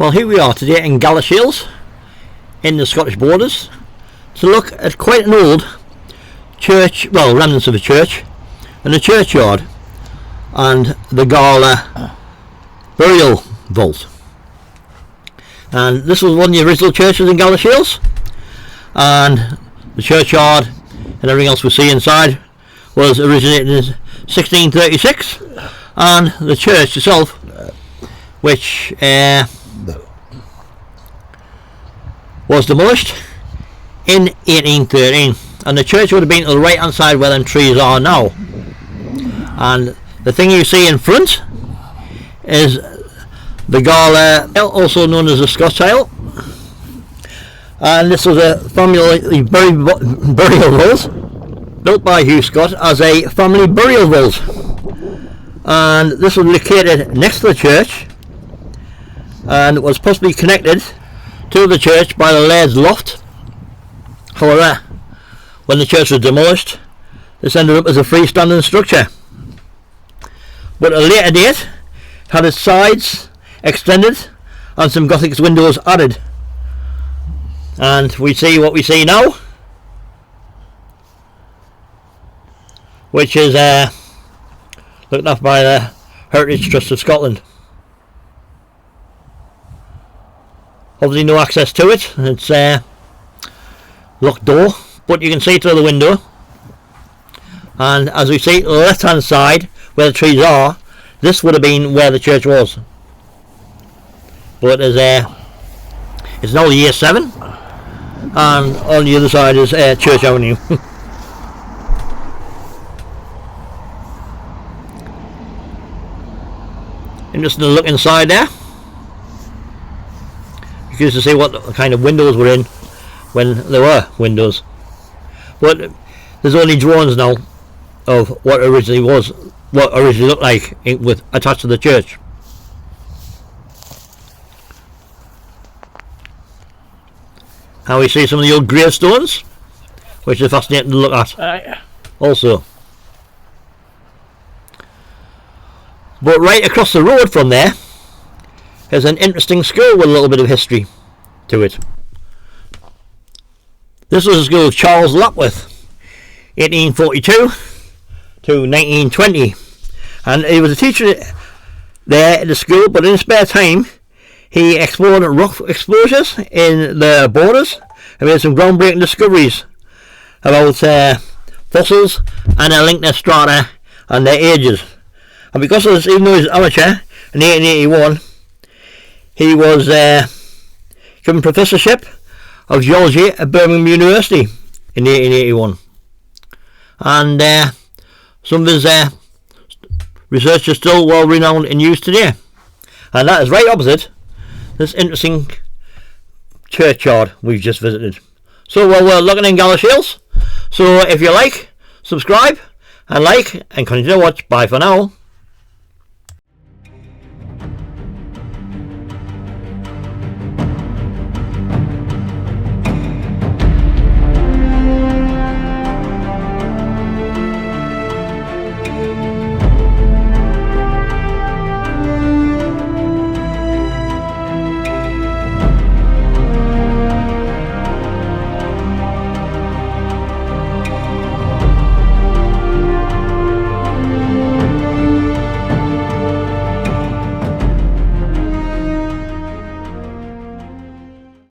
Well, here we are today in Galashiels, in the Scottish borders, to look at quite an old church, well, remnants of a church, and a churchyard, and the Gala burial vault. And this was one of the original churches in Galashiels, and the churchyard and everything else we see inside was originated in 1636, and the church itself, which was demolished in 1813, and the church would have been to the right hand side where them trees are now. And the thing you see in front is the Gala, also known as the Scots tile, and this was a family burial vault built by Hugh Scott as a family burial vault, and this was located next to the church and was possibly connected to the church by the laird's loft. However, when the church was demolished, this ended up as a freestanding structure, but at a later date had its sides extended and some Gothic windows added, and we see what we see now, which is looked after by the Heritage Trust of Scotland. Obviously no access to it, it's a locked door, but you can see through the window, and as we see the left hand side where the trees are, this would have been where the church was, but it's now year 7, and on the other side is Church Avenue. Interesting to look inside there, because to see what kind of windows were in when there were windows, but there's only drawings now of what originally looked like with attached to the church. Now we see some of the old gravestones, which are fascinating to look at also. But right across the road from there is an interesting school with a little bit of history to it. This was a school of Charles Lapworth, 1842 to 1920, and he was a teacher there at the school, but in his spare time he explored rock exposures in the borders and made some groundbreaking discoveries about fossils and their link to strata and their ages. And because of this, even though he was an amateur, in 1881 he was given professorship of geology at Birmingham University in 1881, and some of his research is still well renowned in use today, and that is right opposite this interesting churchyard we've just visited. So we're looking in Galashiels, so if you like, subscribe and like and continue to watch. Bye for now.